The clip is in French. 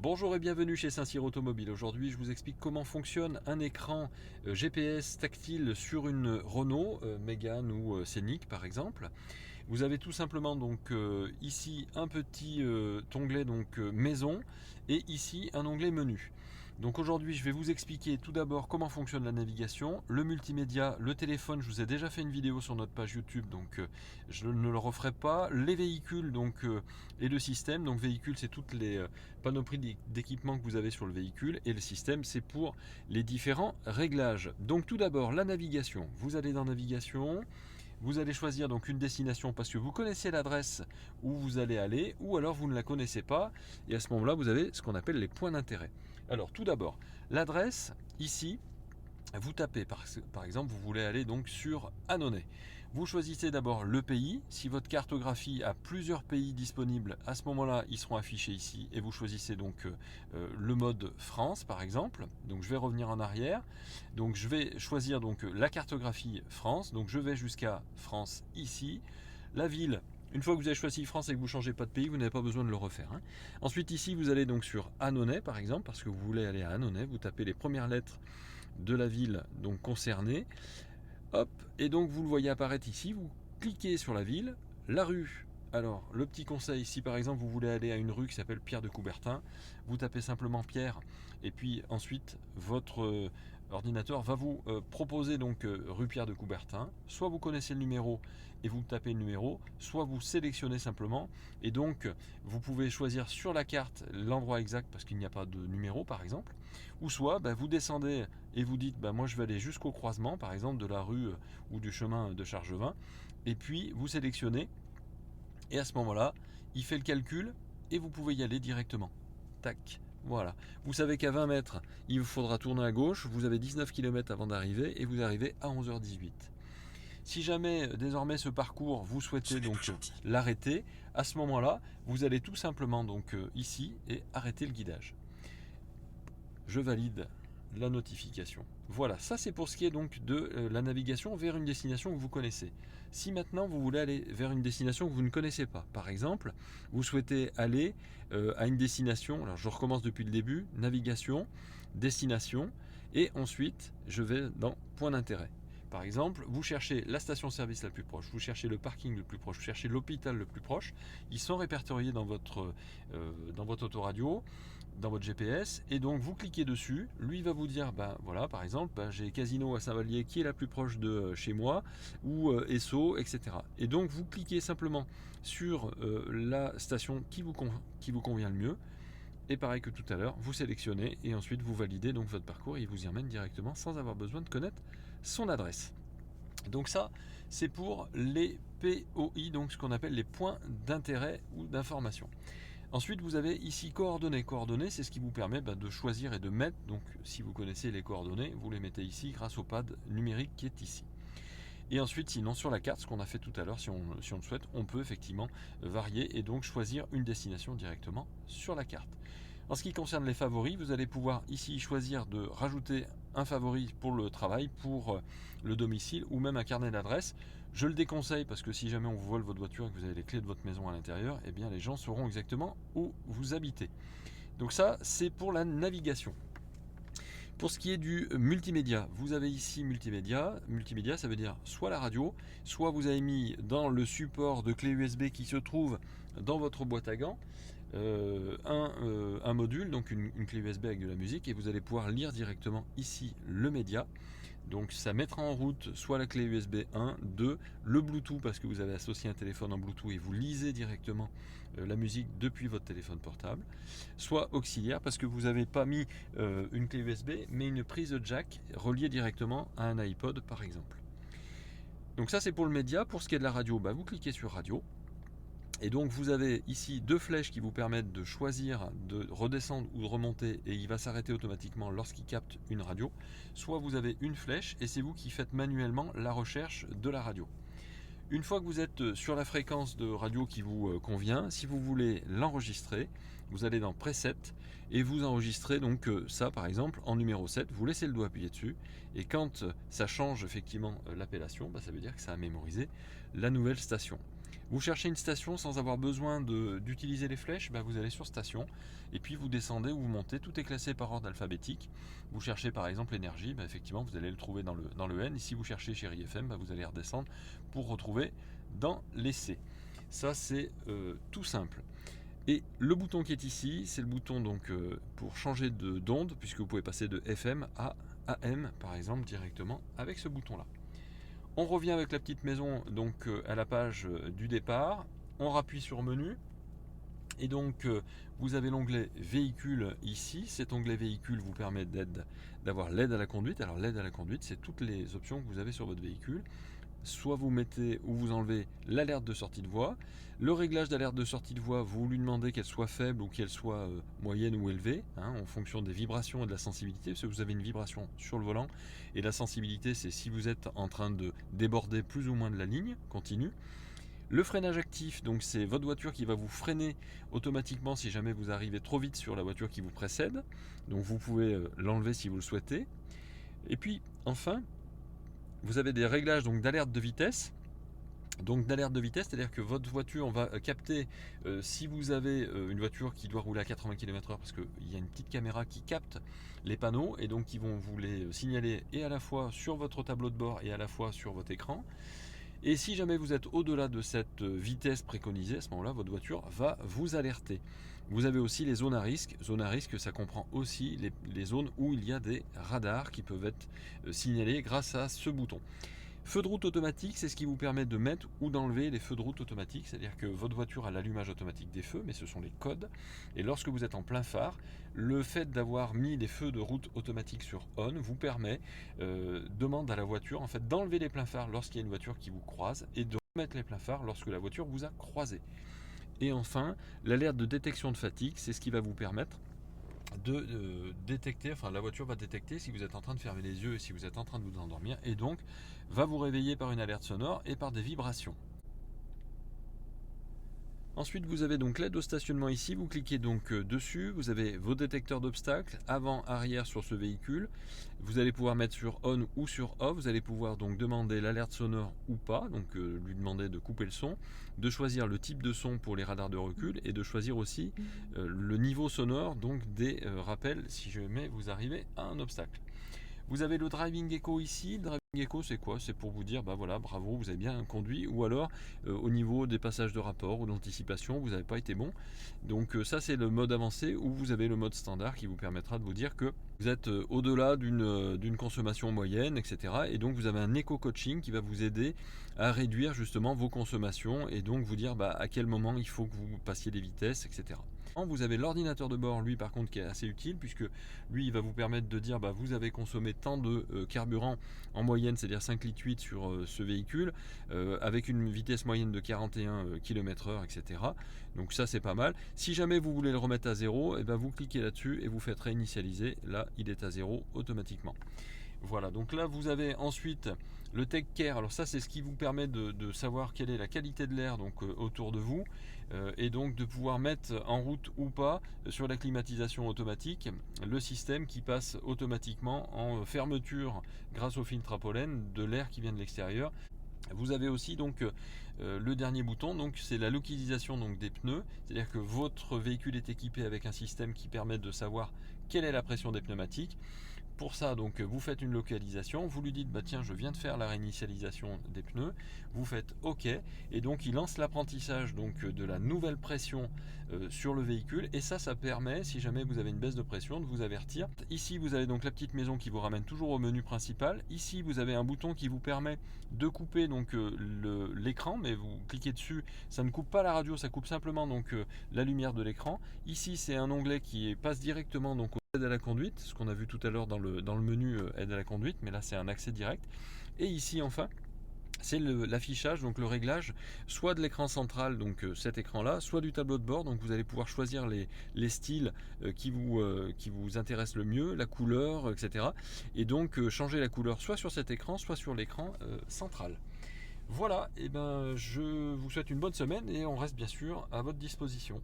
Bonjour et bienvenue chez Saint-Cyr Automobile. Aujourd'hui, je vous explique comment fonctionne un écran GPS tactile sur une Renault Mégane ou Scénic par exemple. Vous avez tout simplement donc ici un petit onglet maison et ici un onglet menu. Donc aujourd'hui je vais vous expliquer tout d'abord comment fonctionne la navigation, le multimédia, le téléphone. Je vous ai déjà fait une vidéo sur notre page YouTube, donc je ne le referai pas. Les véhicules et le système. Donc véhicule, c'est toutes les panoplies d'équipements que vous avez sur le véhicule, et le système, c'est pour les différents réglages. Donc tout d'abord la navigation. Vous allez dans navigation. Vous allez choisir donc une destination parce que vous connaissez l'adresse où vous allez aller, ou alors vous ne la connaissez pas, et à ce moment-là vous avez ce qu'on appelle les points d'intérêt. Alors tout d'abord, l'adresse ici, vous tapez par exemple, vous voulez aller donc sur Annonay. Vous choisissez d'abord le pays. Si votre cartographie a plusieurs pays disponibles, à ce moment-là, ils seront affichés ici, et vous choisissez donc le mode France par exemple. Donc je vais revenir en arrière. Donc je vais choisir donc la cartographie France. Donc je vais jusqu'à France ici. La ville. Une fois que vous avez choisi France et que vous ne changez pas de pays, vous n'avez pas besoin de le refaire. Ensuite ici, vous allez donc sur Annonay par exemple, parce que vous voulez aller à Annonay. Vous tapez les premières lettres de la ville donc concernée. Hop, et donc vous le voyez apparaître ici. Vous cliquez sur la ville, la rue. Alors le petit conseil, si par exemple vous voulez aller à une rue qui s'appelle Pierre de Coubertin, vous tapez simplement Pierre, et puis ensuite votre ordinateur va vous proposer donc rue Pierre de Coubertin. Soit vous connaissez le numéro et vous tapez le numéro, soit vous sélectionnez simplement, et donc vous pouvez choisir sur la carte l'endroit exact parce qu'il n'y a pas de numéro par exemple, ou soit vous descendez et vous dites moi je vais aller jusqu'au croisement par exemple de la rue ou du chemin de Chargevin, et puis vous sélectionnez, et à ce moment-là il fait le calcul et vous pouvez y aller directement. Tac, voilà. Vous savez qu'à 20 mètres il vous faudra tourner à gauche, vous avez 19 km avant d'arriver et vous arrivez à 11h18. Si jamais désormais ce parcours vous souhaitez donc l'arrêter, à ce moment-là vous allez tout simplement donc ici et arrêter le guidage. Je valide la notification. Voilà, ça c'est pour ce qui est donc de la navigation vers une destination que vous connaissez. Si maintenant vous voulez aller vers une destination que vous ne connaissez pas, par exemple, vous souhaitez aller à une destination, alors je recommence depuis le début, navigation, destination, et ensuite je vais dans point d'intérêt. Par exemple, vous cherchez la station-service la plus proche, vous cherchez le parking le plus proche, vous cherchez l'hôpital le plus proche. Ils sont répertoriés dans votre autoradio, dans votre GPS, et donc vous cliquez dessus. Lui va vous dire, voilà, par exemple, j'ai Casino à Saint-Vallier qui est la plus proche de chez moi, ou Esso, etc. Et donc vous cliquez simplement sur la station qui vous convient le mieux. Et pareil que tout à l'heure, vous sélectionnez et ensuite vous validez donc votre parcours, et il vous y emmène directement sans avoir besoin de connaître son adresse. Donc ça, c'est pour les POI, donc ce qu'on appelle les points d'intérêt ou d'information. Ensuite, vous avez ici coordonnées. Coordonnées, c'est ce qui vous permet de choisir et de mettre. Donc si vous connaissez les coordonnées, vous les mettez ici grâce au pad numérique qui est ici. Et ensuite, sinon, sur la carte, ce qu'on a fait tout à l'heure, si on le souhaite, on peut effectivement varier et donc choisir une destination directement sur la carte. En ce qui concerne les favoris, vous allez pouvoir ici choisir de rajouter un favori pour le travail, pour le domicile, ou même un carnet d'adresse. Je le déconseille parce que si jamais on vous vole votre voiture et que vous avez les clés de votre maison à l'intérieur, eh bien les gens sauront exactement où vous habitez. Donc ça, c'est pour la navigation. Pour ce qui est du multimédia, vous avez ici multimédia. Multimédia, ça veut dire soit la radio, soit vous avez mis dans le support de clé USB qui se trouve dans votre boîte à gants un module, donc une clé USB avec de la musique, et vous allez pouvoir lire directement ici le média. Donc ça mettra en route soit la clé USB 1, 2, le Bluetooth parce que vous avez associé un téléphone en Bluetooth et vous lisez directement la musique depuis votre téléphone portable, soit auxiliaire parce que vous n'avez pas mis une clé USB mais une prise jack reliée directement à un iPod par exemple. Donc ça c'est pour le média. Pour ce qui est de la radio, vous cliquez sur radio. Et donc vous avez ici deux flèches qui vous permettent de choisir de redescendre ou de remonter, et il va s'arrêter automatiquement lorsqu'il capte une radio. Soit vous avez une flèche et c'est vous qui faites manuellement la recherche de la radio. Une fois que vous êtes sur la fréquence de radio qui vous convient, si vous voulez l'enregistrer, vous allez dans Preset et vous enregistrez donc ça par exemple en numéro 7, vous laissez le doigt appuyé dessus, et quand ça change effectivement l'appellation, ça veut dire que ça a mémorisé la nouvelle station. Vous cherchez une station sans avoir besoin d'utiliser les flèches, vous allez sur station et puis vous descendez ou vous montez, tout est classé par ordre alphabétique. Vous cherchez par exemple énergie, effectivement vous allez le trouver dans le N. Et si vous cherchez Chéri FM, vous allez redescendre pour retrouver dans les C. Ça c'est tout simple. Et le bouton qui est ici, c'est le bouton donc pour changer d'onde, puisque vous pouvez passer de FM à AM par exemple directement avec ce bouton là. On revient avec la petite maison donc à la page du départ, on rappuie sur menu et donc vous avez l'onglet véhicule ici. Cet onglet véhicule vous permet d'avoir l'aide à la conduite. Alors l'aide à la conduite, c'est toutes les options que vous avez sur votre véhicule. Soit vous mettez ou vous enlevez l'alerte de sortie de voie. Le réglage d'alerte de sortie de voie, vous lui demandez qu'elle soit faible ou qu'elle soit moyenne ou élevée, en fonction des vibrations et de la sensibilité, parce que vous avez une vibration sur le volant, et la sensibilité, c'est si vous êtes en train de déborder plus ou moins de la ligne continue. Le freinage actif, donc c'est votre voiture qui va vous freiner automatiquement si jamais vous arrivez trop vite sur la voiture qui vous précède. Donc vous pouvez l'enlever si vous le souhaitez. Et puis enfin, vous avez des réglages donc d'alerte de vitesse. Donc d'alerte de vitesse, c'est-à-dire que votre voiture va capter si vous avez une voiture qui doit rouler à 80 km/h, parce qu'il y a une petite caméra qui capte les panneaux et donc ils vont vous les signaler et à la fois sur votre tableau de bord et à la fois sur votre écran. Et si jamais vous êtes au-delà de cette vitesse préconisée, à ce moment-là, votre voiture va vous alerter. Vous avez aussi les zones à risque. Zones à risque, ça comprend aussi les zones où il y a des radars qui peuvent être signalés grâce à ce bouton. Feu de route automatique, c'est ce qui vous permet de mettre ou d'enlever les feux de route automatiques, c'est-à-dire que votre voiture a l'allumage automatique des feux, mais ce sont les codes. Et lorsque vous êtes en plein phare, le fait d'avoir mis les feux de route automatiques sur on vous permet, demande à la voiture en fait d'enlever les pleins phares lorsqu'il y a une voiture qui vous croise et de remettre les pleins phares lorsque la voiture vous a croisé. Et enfin, l'alerte de détection de fatigue, c'est ce qui va vous permettre de détecter, la voiture va détecter si vous êtes en train de fermer les yeux et si vous êtes en train de vous endormir, et donc va vous réveiller par une alerte sonore et par des vibrations. Ensuite, vous avez donc l'aide au stationnement ici, vous cliquez donc dessus, vous avez vos détecteurs d'obstacles, avant, arrière sur ce véhicule. Vous allez pouvoir mettre sur on ou sur off, vous allez pouvoir donc demander l'alerte sonore ou pas, donc lui demander de couper le son, de choisir le type de son pour les radars de recul et de choisir aussi le niveau sonore donc des rappels si jamais vous arrivez à un obstacle. Vous avez le Driving Echo ici. Le Driving Echo, c'est quoi? C'est pour vous dire, voilà, bravo, vous avez bien conduit. Ou alors, au niveau des passages de rapport ou d'anticipation, vous n'avez pas été bon. Donc ça, c'est le mode avancé, ou vous avez le mode standard qui vous permettra de vous dire que vous êtes au-delà d'une consommation moyenne, etc. Et donc, vous avez un éco-coaching qui va vous aider à réduire justement vos consommations et donc vous dire à quel moment il faut que vous passiez des vitesses, etc. Vous avez l'ordinateur de bord, lui par contre, qui est assez utile, puisque lui il va vous permettre de dire vous avez consommé tant de carburant en moyenne, c'est-à-dire 5,8 litres sur ce véhicule, avec une vitesse moyenne de 41 km/h, etc. Donc ça c'est pas mal. Si jamais vous voulez le remettre à zéro, vous cliquez là-dessus et vous faites réinitialiser. Là il est à zéro automatiquement. Voilà, donc là vous avez ensuite le Tech Care. Alors ça c'est ce qui vous permet de savoir quelle est la qualité de l'air donc autour de vous, et donc de pouvoir mettre en route ou pas sur la climatisation automatique le système qui passe automatiquement en fermeture grâce au filtre à pollen de l'air qui vient de l'extérieur. Vous avez aussi donc le dernier bouton, donc c'est la localisation donc des pneus, c'est-à-dire que votre véhicule est équipé avec un système qui permet de savoir quelle est la pression des pneumatiques. Pour ça, donc, vous faites une localisation, vous lui dites tiens, je viens de faire la réinitialisation des pneus, vous faites OK, et donc il lance l'apprentissage donc de la nouvelle pression sur le véhicule, et ça permet, si jamais vous avez une baisse de pression, de vous avertir. Ici vous avez donc la petite maison qui vous ramène toujours au menu principal. Ici vous avez un bouton qui vous permet de couper donc l'écran, mais vous cliquez dessus, ça ne coupe pas la radio, ça coupe simplement donc la lumière de l'écran. Ici c'est un onglet qui passe directement donc aide à la conduite, ce qu'on a vu tout à l'heure dans le menu aide à la conduite, mais là c'est un accès direct. Et ici enfin c'est l'affichage, donc le réglage, soit de l'écran central, donc cet écran là, soit du tableau de bord. Donc vous allez pouvoir choisir les styles qui vous intéressent le mieux, la couleur, etc. Et donc changer la couleur soit sur cet écran, soit sur l'écran central. Voilà, et je vous souhaite une bonne semaine et on reste bien sûr à votre disposition.